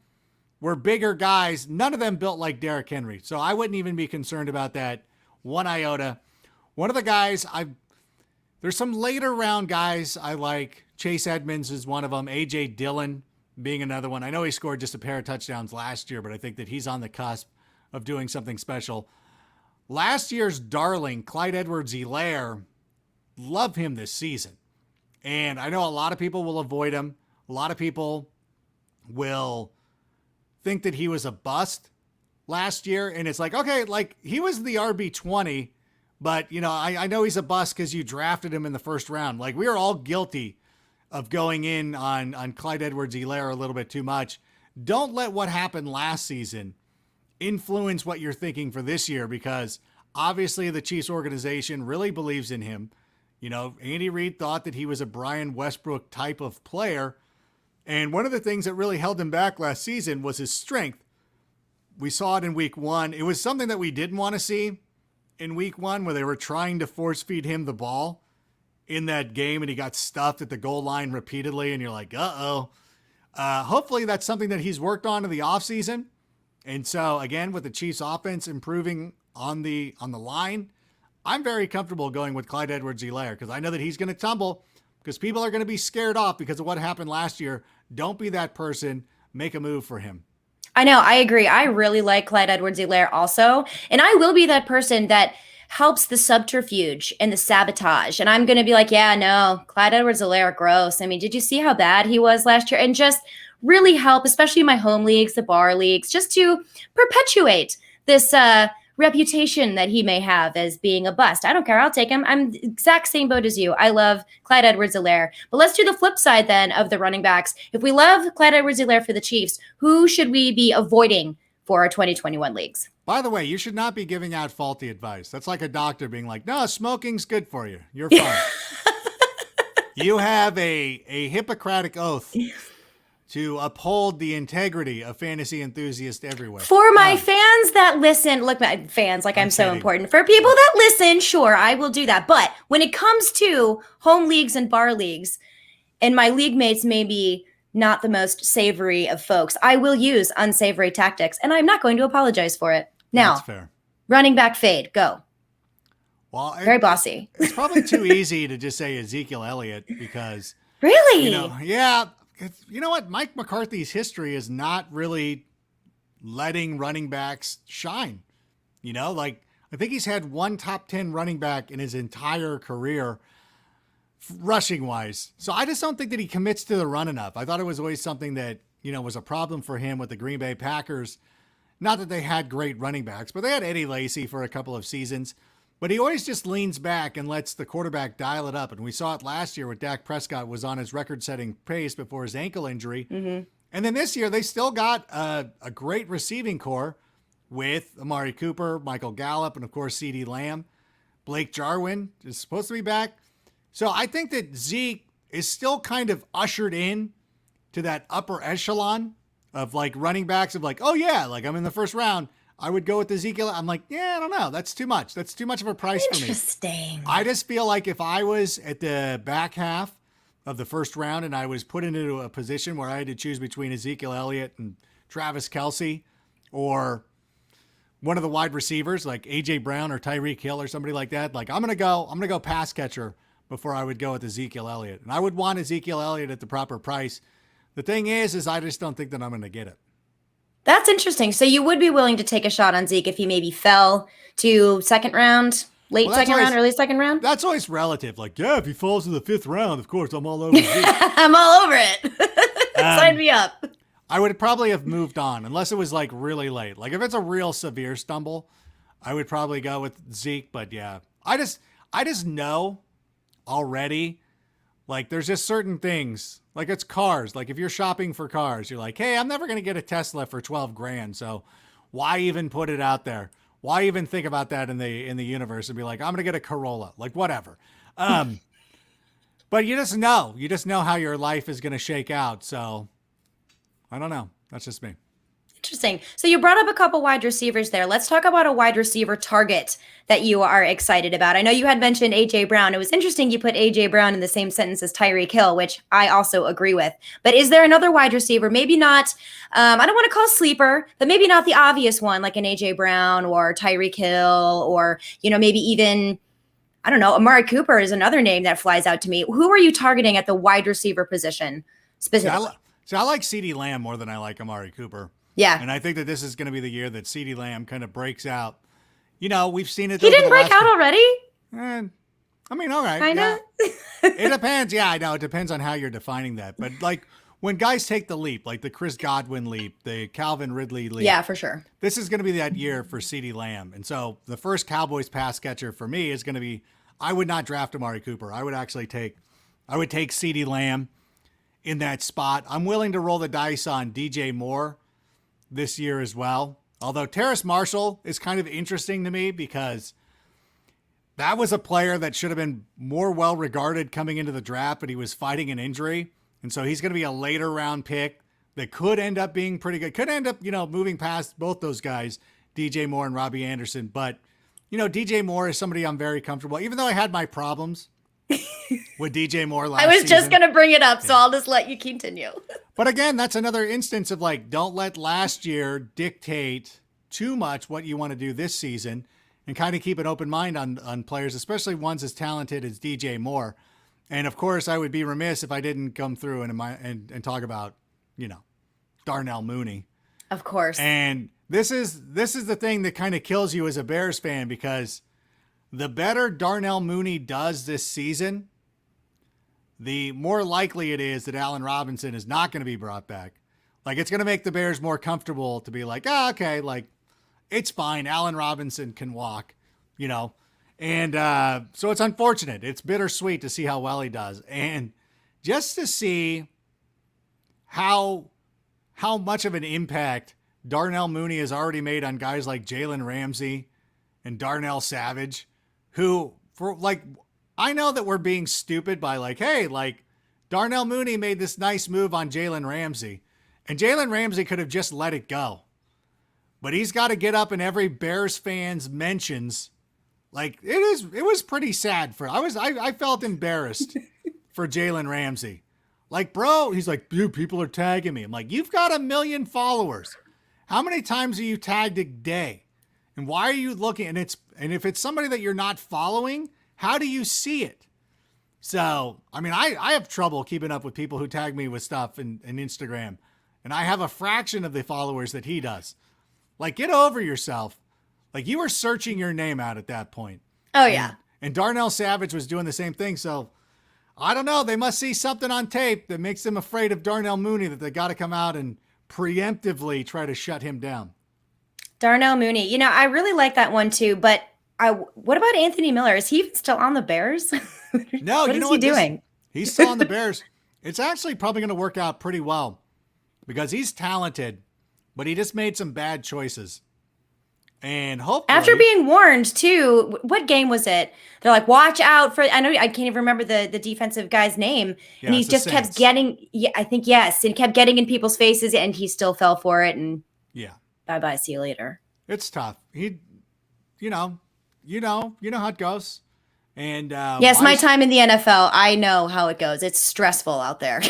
were bigger guys. None of them built like Derrick Henry. So I wouldn't even be concerned about that one iota. One of the guys, there's some later round guys I like. Chase Edmonds is one of them. A.J. Dillon being another one. I know he scored just a pair of touchdowns last year, but I think that he's on the cusp of doing something special. Last year's darling, Clyde Edwards-Helaire, love him this season. And I know a lot of people will avoid him. A lot of people will think that he was a bust last year. And it's like, okay, like he was the RB20, but I know he's a bust because you drafted him in the first round. Like, we are all guilty of going in on Clyde Edwards-Helaire a little bit too much. Don't let what happened last season influence what you're thinking for this year, because obviously the Chiefs organization really believes in him. Andy Reid thought that he was a Brian Westbrook type of player. And one of the things that really held him back last season was his strength. We saw it in week 1. It was something that we didn't want to see in week 1, where they were trying to force feed him the ball in that game, and he got stuffed at the goal line repeatedly. And you're like, uh-oh. Hopefully that's something that he's worked on in the offseason. And so, again, with the Chiefs offense improving on the line, I'm very comfortable going with Clyde Edwards-Helaire, because I know that he's going to tumble, because people are going to be scared off because of what happened last year. Don't be that person. Make a move for him. I know, I agree. I really like Clyde Edwards-Helaire also, and I will be that person that helps the subterfuge and the sabotage. And I'm going to be like, yeah, no, Clyde Edwards-Helaire, gross. I mean, did you see how bad he was last year? And just really help, especially my home leagues, the bar leagues, just to perpetuate this reputation that he may have as being a bust. I don't care. I'll take him. I'm the exact same boat as you. I love Clyde Edwards-Helaire. But let's do the flip side then of the running backs. If we love Clyde Edwards-Helaire for the Chiefs, who should we be avoiding for our 2021 leagues? By the way, you should not be giving out faulty advice. That's like a doctor being like, no, smoking's good for you. You're fine. You have a Hippocratic oath to uphold the integrity of fantasy enthusiasts everywhere. For my fans that listen, look, my fans, like I'm so important. For people that listen, sure, I will do that. But when it comes to home leagues and bar leagues, and my league mates may be not the most savory of folks, I will use unsavory tactics, and I'm not going to apologize for it. Now, that's fair. Running back fade, go. Well, very bossy. It's probably too easy to just say Ezekiel Elliott because really, yeah. You know what? Mike McCarthy's history is not really letting running backs shine. I think he's had one top 10 running back in his entire career, rushing wise. So I just don't think that he commits to the run enough. I thought it was always something that, was a problem for him with the Green Bay Packers. Not that they had great running backs, but they had Eddie Lacy for a couple of seasons. But he always just leans back and lets the quarterback dial it up. And we saw it last year with Dak Prescott was on his record-setting pace before his ankle injury. Mm-hmm. And then this year, they still got a great receiving core with Amari Cooper, Michael Gallup, and, of course, CeeDee Lamb. Blake Jarwin is supposed to be back. So I think that Zeke is still kind of ushered in to that upper echelon of, running backs of, oh, yeah, I'm in the first round. I would go with Ezekiel. I'm like, yeah, I don't know. That's too much. That's too much of a price for me. Interesting. I just feel like if I was at the back half of the first round and I was put into a position where I had to choose between Ezekiel Elliott and Travis Kelce or one of the wide receivers like A.J. Brown or Tyreek Hill or somebody like that, I'm going to go pass catcher before I would go with Ezekiel Elliott. And I would want Ezekiel Elliott at the proper price. The thing is I just don't think that I'm going to get it. That's interesting. So you would be willing to take a shot on Zeke if he maybe fell to second round, second round, early second round? That's always relative. If he falls to the fifth round, of course, I'm all over Zeke. I'm all over it. Sign me up. I would probably have moved on unless it was really late. If it's a real severe stumble, I would probably go with Zeke. But yeah, I just know already, there's just certain things. It's cars. If you're shopping for cars, you're like, hey, I'm never going to get a Tesla for $12,000. So why even put it out there? Why even think about that in the universe and be like, I'm going to get a Corolla, whatever. But you just know how your life is going to shake out. So I don't know. That's just me. Interesting. So you brought up a couple wide receivers there. Let's talk about a wide receiver target that you are excited about. I know you had mentioned A.J. Brown. It was interesting you put A.J. Brown in the same sentence as Tyreek Hill, which I also agree with. But is there another wide receiver, maybe not, I don't want to call sleeper, but maybe not the obvious one like an A.J. Brown or Tyreek Hill or, maybe even, I don't know, Amari Cooper is another name that flies out to me. Who are you targeting at the wide receiver position specifically? I like CeeDee Lamb more than I like Amari Cooper. Yeah. And I think that this is going to be the year that CeeDee Lamb kind of breaks out. We've seen it. He didn't break out already? All right. Kind of. Yeah. It depends. Yeah, I know. It depends on how you're defining that. But when guys take the leap, the Chris Godwin leap, the Calvin Ridley leap. Yeah, for sure. This is going to be that year for CeeDee Lamb. And so the first Cowboys pass catcher for me is going to be, I would not draft Amari Cooper. I would take CeeDee Lamb in that spot. I'm willing to roll the dice on DJ Moore this year as well. Although Terrace Marshall is kind of interesting to me because that was a player that should have been more well regarded coming into the draft, but he was fighting an injury. And so he's going to be a later round pick that could end up being pretty good. Could end up, moving past both those guys, DJ Moore and Robbie Anderson. But, DJ Moore is somebody I'm very comfortable. Even though I had my problems with DJ Moore last season. I was just going to bring it up, so I'll just let you continue. But again, that's another instance of don't let last year dictate too much what you want to do this season and kind of keep an open mind on players, especially ones as talented as DJ Moore. And of course, I would be remiss if I didn't come through and talk about, Darnell Mooney. Of course. And this is the thing that kind of kills you as a Bears fan, because the better Darnell Mooney does this season, the more likely it is that Allen Robinson is not going to be brought back. Like, it's going to make the Bears more comfortable to be like, oh, okay, like, it's fine. Allen Robinson can walk, you know. And so it's unfortunate. It's bittersweet to see how well he does. And just to see how much of an impact Darnell Mooney has already made on guys like Jalen Ramsey and Darnell Savage, who, for like, I know that we're being stupid by like, hey, like, Darnell Mooney made this nice move on Jalen Ramsey, and Jalen Ramsey could have just let it go. But he's got to get up in every Bears fan's mentions. Like, it was pretty sad I felt embarrassed for Jalen Ramsey. Like, bro, he's like, dude, people are tagging me. I'm like, you've got 1 million followers. How many times are you tagged a day? And why are you looking? And if it's somebody that you're not following, how do you see it? So, I mean, I have trouble keeping up with people who tag me with stuff in Instagram. And I have a fraction of the followers that he does. Like, get over yourself. Like, you were searching your name out at that point. Oh, yeah. And Darnell Savage was doing the same thing. So, I don't know. They must see something on tape that makes them afraid of Darnell Mooney, that they got to come out and preemptively try to shut him down. Darnell Mooney. You know, I really like that one too, but what about Anthony Miller? Is he still on the Bears? No, what is he doing? He's still on the Bears. It's actually probably going to work out pretty well because he's talented, but he just made some bad choices. And hopefully, after being warned too, what game was it? They're like, watch out for, I know I can't even remember the defensive guy's name. Yeah, and he just kept getting, I think, yes. And he kept getting in people's faces and he still fell for it. And yeah, bye-bye, see you later. It's tough. You know how it goes. And yes, my time in the NFL, I know how it goes. It's stressful out there.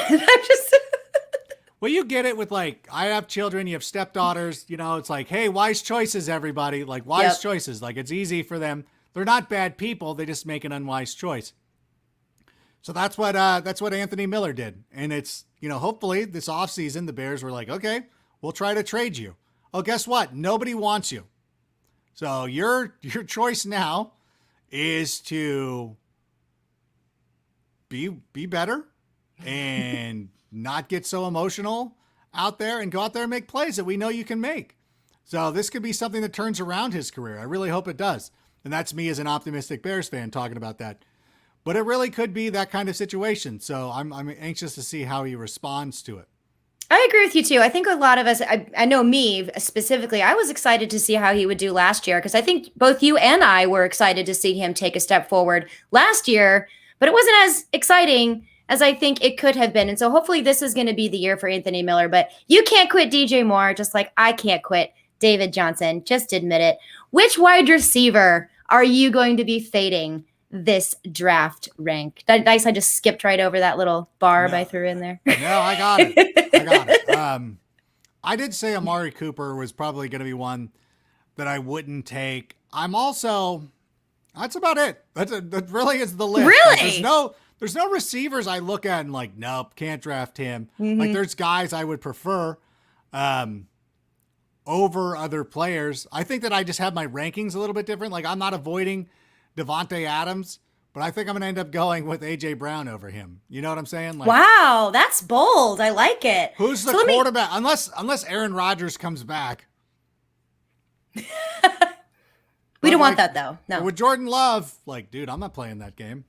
Well, you get it with, like, I have children, you have stepdaughters, you know, it's like, hey, wise choices, everybody. Like, wise choices. Like, it's easy for them. They're not bad people. They just make an unwise choice. So that's what Anthony Miller did. And it's, you know, hopefully this offseason, the Bears were like, okay, we'll try to trade you. Oh, guess what? Nobody wants you. So your choice now is to be better and not get so emotional out there and go out there and make plays that we know you can make. So this could be something that turns around his career. I really hope it does. And that's me as an optimistic Bears fan talking about that. But it really could be that kind of situation. So I'm anxious to see how he responds to it. I agree with you too. I think a lot of us, I know me specifically, I was excited to see how he would do last year because I think both you and I were excited to see him take a step forward last year, but it wasn't as exciting as I think it could have been. And so hopefully this is going to be the year for Anthony Miller, but you can't quit DJ Moore, just like I can't quit David Johnson. Just admit it. Which wide receiver are you going to be fading this draft rank? Nice. I just skipped right over that little barb I threw in there. No, I got it. I did say Amari Cooper was probably going to be one that I wouldn't take. That's about it. That really is the list. Really? Like, there's no receivers I look at and like, nope, can't draft him. Mm-hmm. Like, there's guys I would prefer over other players. I think that I just have my rankings a little bit different. Like, I'm not avoiding Devontae Adams, but I think I'm going to end up going with A.J. Brown over him. You know what I'm saying? Like, wow, that's bold. I like it. Who's the quarterback? Unless Aaron Rodgers comes back. We don't want that, though. No. With Jordan Love, like, dude, I'm not playing that game.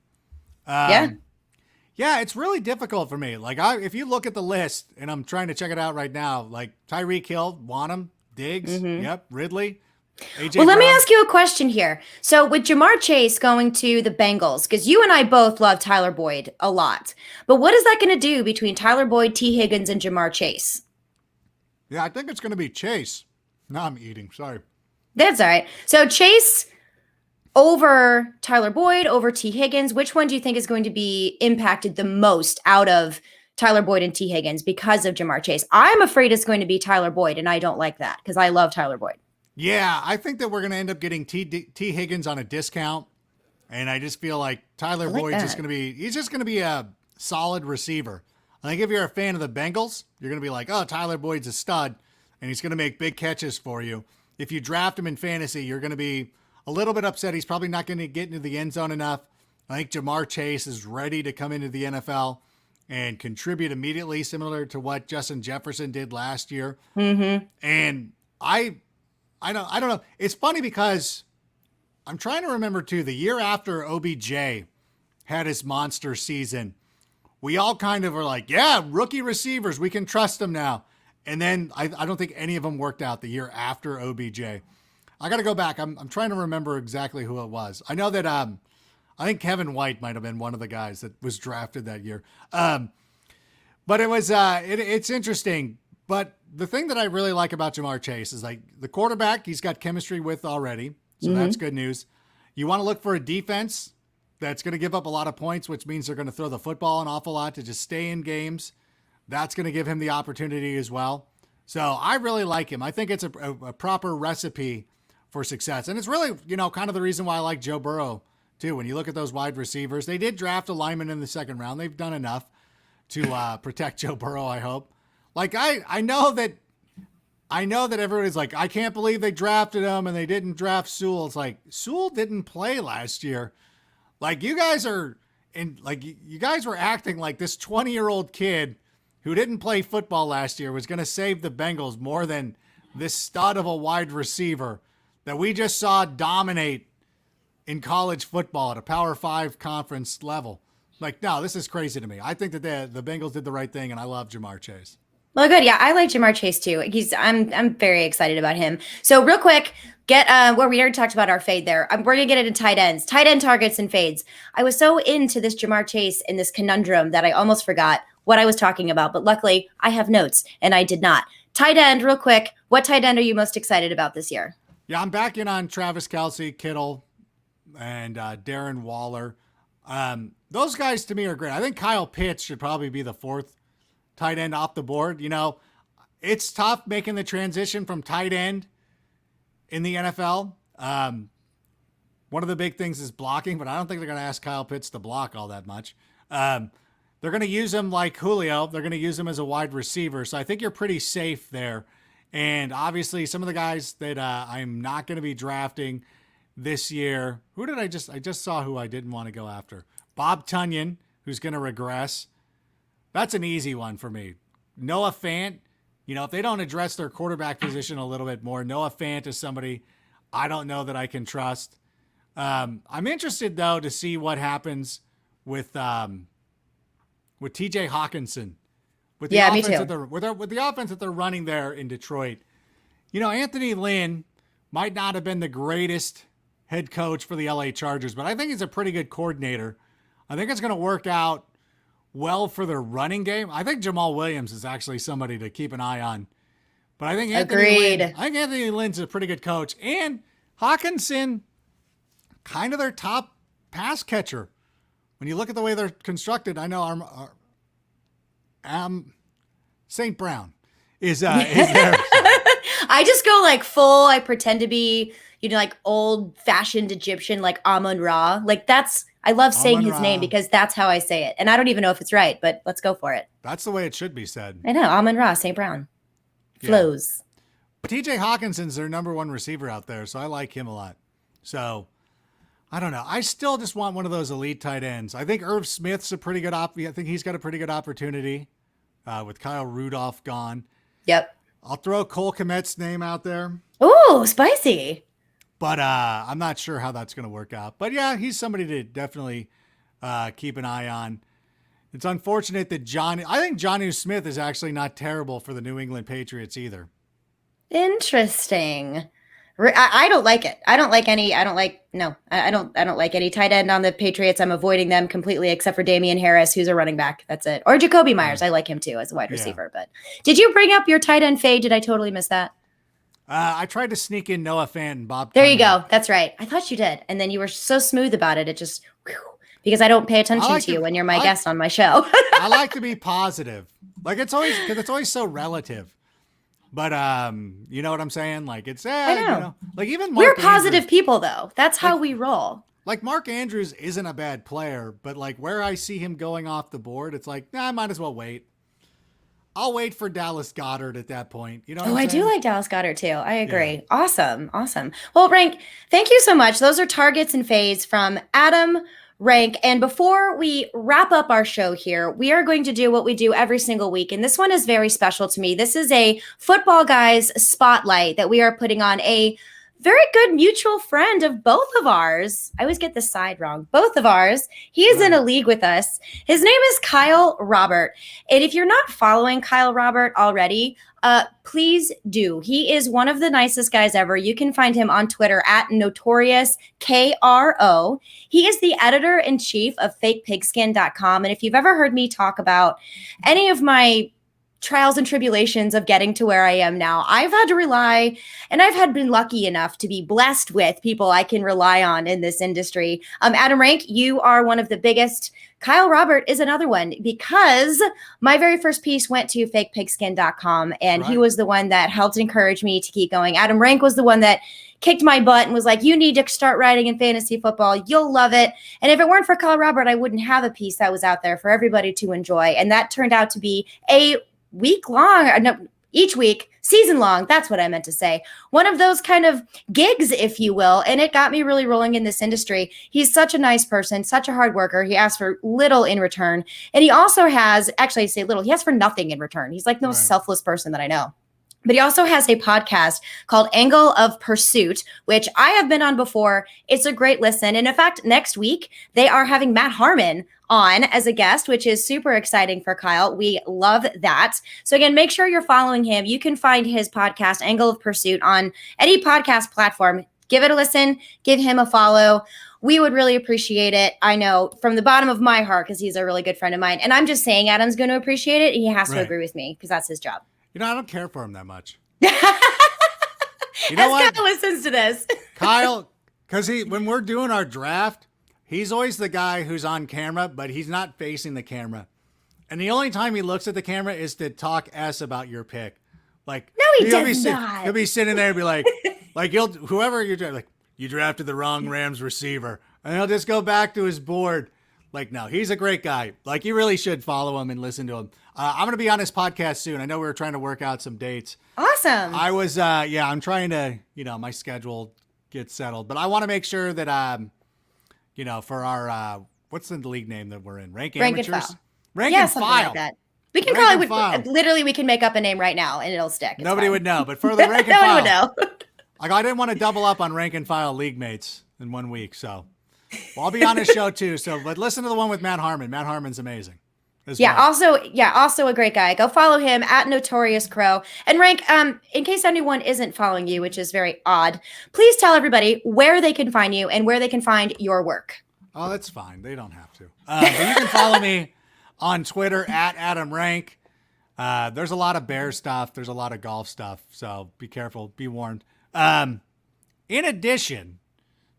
Yeah, it's really difficult for me. Like, if you look at the list, and I'm trying to check it out right now, like Tyreek Hill, want him, Diggs, yep, Ridley, AJ Well, let me Brown. ask you a question here. So with Jamar Chase going to the Bengals, because you and I both love Tyler Boyd a lot, but what is that going to do between Tyler Boyd, T. Higgins, and Jamar Chase? Yeah, I think it's going to be Chase. No, I'm eating. Sorry. That's all right. So Chase over Tyler Boyd, over T. Higgins, which one do you think is going to be impacted the most out of Tyler Boyd and T. Higgins because of Jamar Chase? I'm afraid it's going to be Tyler Boyd, and I don't like that because I love Tyler Boyd. Yeah, I think that we're going to end up getting T. Higgins on a discount, and I just feel like Tyler Boyd's just going to be a solid receiver. I think if you're a fan of the Bengals, you're going to be like, oh, Tyler Boyd's a stud. and he's going to make big catches for you. If you draft him in fantasy, you're going to be a little bit upset. He's probably not going to get into the end zone enough. I think Jamar Chase is ready to come into the NFL and contribute immediately, similar to what Justin Jefferson did last year. Mm-hmm. And I don't know. It's funny because I'm trying to remember too, the year after OBJ had his monster season, we all kind of were like, yeah, rookie receivers, we can trust them now. And then I don't think any of them worked out the year after OBJ. I got to go back. I'm trying to remember exactly who it was. I know that I think Kevin White might have been one of the guys that was drafted that year. But it was it's interesting. But the thing that I really like about Jamar Chase is like the quarterback he's got chemistry with already. So that's good news. You want to look for a defense that's going to give up a lot of points, which means they're going to throw the football an awful lot to just stay in games. That's going to give him the opportunity as well. So I really like him. I think it's a proper recipe for success. And it's really, kind of the reason why I like Joe Burrow too. When you look at those wide receivers, they did draft a lineman in the second round. They've done enough to protect Joe Burrow, I hope. Like I know that everybody's like, I can't believe they drafted him and they didn't draft Sewell. It's like Sewell didn't play last year. Like you guys were acting like this 20-year-old kid who didn't play football last year was going to save the Bengals more than this stud of a wide receiver that we just saw dominate in college football at a Power 5 conference level. Like, no, this is crazy to me. I think that the Bengals did the right thing, and I love Jamar Chase. Well, good. Yeah, I like Jamar Chase too. I'm very excited about him. So real quick, where we already talked about our fade there. We're going to get into tight ends, tight end targets and fades. I was so into this Jamar Chase and this conundrum that I almost forgot what I was talking about. But luckily, I have notes, and I did not. Tight end, real quick. What tight end are you most excited about this year? Yeah, I'm back in on Travis Kelce, Kittle, and Darren Waller. Those guys to me are great. I think Kyle Pitts should probably be the fourth tight end off the board. It's tough making the transition from tight end in the NFL. One of the big things is blocking, but I don't think they're going to ask Kyle Pitts to block all that much. They're going to use him like Julio. They're going to use him as a wide receiver. So I think you're pretty safe there. And obviously some of the guys that I'm not going to be drafting this year. Who did I just saw who I didn't want to go after? Bob Tunyon, who's going to regress. That's an easy one for me. Noah Fant, if they don't address their quarterback position a little bit more, Noah Fant is somebody I don't know that I can trust. I'm interested though to see what happens with TJ Hawkinson. With the me too. With the offense that they're running there in Detroit. Anthony Lynn might not have been the greatest head coach for the LA Chargers, but I think he's a pretty good coordinator. I think it's going to work out well for their running game. I think Jamal Williams is actually somebody to keep an eye on. But I think Anthony Lynn's a pretty good coach. And Hawkinson, kind of their top pass catcher. When you look at the way they're constructed, I know St. Brown is there. I just go like full, I pretend to be, like old-fashioned Egyptian, like Amon-Ra. Like I love saying his name because that's how I say it. And I don't even know if it's right, but let's go for it. That's the way it should be said. I know, Amon-Ra, St. Brown. Flows. Yeah. But TJ Hawkinson's their number one receiver out there, so I like him a lot. So, I don't know. I still just want one of those elite tight ends. I think Irv Smith's a pretty good I think he's got a pretty good opportunity with Kyle Rudolph gone. Yep. I'll throw Cole Kmet's name out there. Ooh, spicy. But I'm not sure how that's going to work out. But yeah, he's somebody to definitely keep an eye on. It's unfortunate that I think Jonnu Smith is actually not terrible for the New England Patriots either. Interesting. I don't like it. I don't like any tight end on the Patriots. I'm avoiding them completely except for Damian Harris, who's a running back. That's it. Or Jacoby Myers. I like him too as a wide receiver. But did you bring up your tight end fade? Did I totally miss that? I tried to sneak in Noah Fant and Bob. There you go. That's right. I thought you did. And then you were so smooth about it. It just, because I don't pay attention to you when you're my guest on my show. I like to be positive. Like it's always so relative. But you know what I'm saying? Like it's I know. Like even we're positive people though. That's how we roll. Like Mark Andrews isn't a bad player, but like where I see him going off the board, it's like, I might as well wait. I'll wait for Dallas Goedert at that point. You know what Oh, I'm I do saying? like Dallas Goddard too. I agree. Yeah. Awesome. Awesome. Well, Rank, thank you so much. Those are targets and fades from Adam Rank. And before we wrap up our show here, we are going to do what we do every single week. And this one is very special to me. This is a Football Guys spotlight that we are putting on a very good mutual friend of both of ours. I always get the side wrong. Both of ours. He is in a league with us. His name is Kyle Robert. And if you're not following Kyle Robert already, please do. He is one of the nicest guys ever. You can find him on Twitter at Notorious KRO. He is the editor-in-chief of FakePigskin.com. And if you've ever heard me talk about any of my trials and tribulations of getting to where I am now, I've had to rely, and been lucky enough to be blessed with people I can rely on in this industry. Adam Rank, you are one of the biggest. Kyle Robert is another one, because my very first piece went to fakepigskin.com, and he was the one that helped encourage me to keep going. Adam Rank was the one that kicked my butt and was like, you need to start writing in fantasy football. You'll love it. And if it weren't for Kyle Robert, I wouldn't have a piece that was out there for everybody to enjoy. And that turned out to be a week long, each week, season long. That's what I meant to say. One of those kind of gigs, if you will. And it got me really rolling in this industry. He's such a nice person, such a hard worker. He asks for little in return. And he also has, actually I say little, he asks for nothing in return. He's like the most selfless person that I know. But he also has a podcast called Angle of Pursuit, which I have been on before. It's a great listen. And in fact, next week, they are having Matt Harmon on as a guest, which is super exciting for Kyle. We love that. So again, make sure you're following him. You can find his podcast, Angle of Pursuit, on any podcast platform. Give it a listen. Give him a follow. We would really appreciate it. I know from the bottom of my heart, because he's a really good friend of mine. And I'm just saying Adam's going to appreciate it. He has to agree with me, because that's his job. You know, I don't care for him that much. You know what? Kyle listens to this. Kyle, because when we're doing our draft, he's always the guy who's on camera, but he's not facing the camera. And the only time he looks at the camera is to talk S about your pick. Like, no, he does not. He'll be sitting there and be like, whoever you're like, you drafted the wrong Rams receiver. And he'll just go back to his board. Like, no, he's a great guy. Like, you really should follow him and listen to him. I'm going to be on his podcast soon. I know we were trying to work out some dates. Awesome. I was, I'm trying to, my schedule get settled. But I want to make sure that, for our, what's the league name that we're in? Rank Amateurs? And File. Rank and File. Like that. We can literally, we can make up a name right now and it'll stick. Nobody would know. But for the Rank and File. Nobody would know. Like, I didn't want to double up on Rank and File league mates in 1 week. So I'll be on his show too. So, but listen to the one with Matt Harmon. Matt Harmon's amazing. Also a great guy. Go follow him at Notorious Crow. And Rank, in case anyone isn't following you, which is very odd, please tell everybody where they can find you and where they can find your work. Oh, that's fine. They don't have to. But you can follow me on Twitter at Adam Rank. There's a lot of bear stuff. There's a lot of golf stuff. So be careful. Be warned. In addition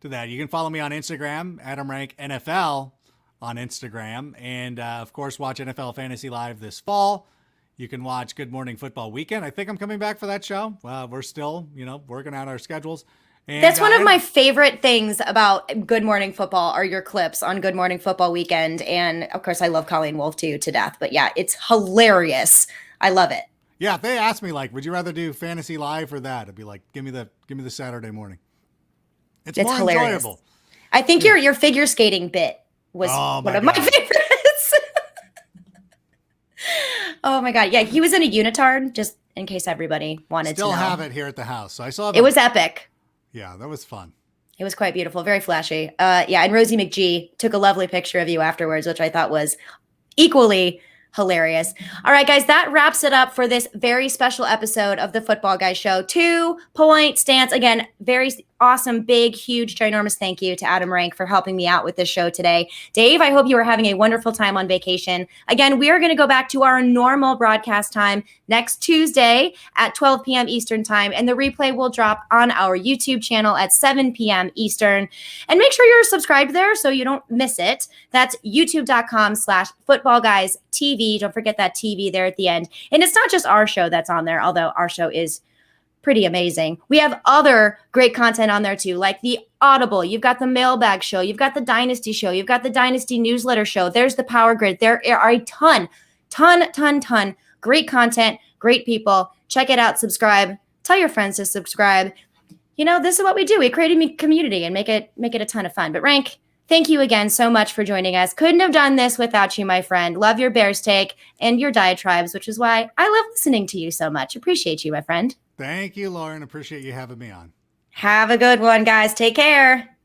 to that, you can follow me on Instagram, Adam Rank NFL on Instagram. And, of course, watch NFL Fantasy Live this fall. You can watch Good Morning Football Weekend. I think I'm coming back for that show. We're still, working out our schedules. And, that's one of my favorite things about Good Morning Football are your clips on Good Morning Football Weekend. And, of course, I love Colleen Wolfe, too, to death. But, yeah, it's hilarious. I love it. Yeah, if they asked me, like, would you rather do Fantasy Live or that? I'd be like, give me the Saturday morning. It's more hilarious. Enjoyable. I think your figure skating bit was one of my favorites. Oh my God. Yeah. He was in a unitard, just in case everybody wanted to know. Still have it here at the house. So I saw it was epic. Yeah, that was fun. It was quite beautiful. Very flashy. And Rosie McGee took a lovely picture of you afterwards, which I thought was equally hilarious. All right, guys, that wraps it up for this very special episode of the Football Guys Show. 2 point stance. Again, very awesome, big, huge, ginormous thank you to Adam Rank for helping me out with this show today. Dave, I hope you are having a wonderful time on vacation. Again, we are going to go back to our normal broadcast time next Tuesday at 12 p.m. Eastern time, and the replay will drop on our YouTube channel at 7 p.m. Eastern. And make sure you're subscribed there so you don't miss it. That's youtube.com/footballguystv. Don't forget that TV there at the end. And it's not just our show that's on there, although our show is pretty amazing. We have other great content on there too, like the Audible. You've got the Mailbag Show. You've got the Dynasty Show. You've got the Dynasty Newsletter Show. There's the Power Grid. There are a ton Great content, great people. Check it out, subscribe. Tell your friends to subscribe. This is what we do. We create a community and make it a ton of fun. But Rank, thank you again so much for joining us. Couldn't have done this without you, my friend. Love your Bears take and your diatribes, which is why I love listening to you so much. Appreciate you, my friend. Thank you, Lauren. Appreciate you having me on. Have a good one, guys. Take care.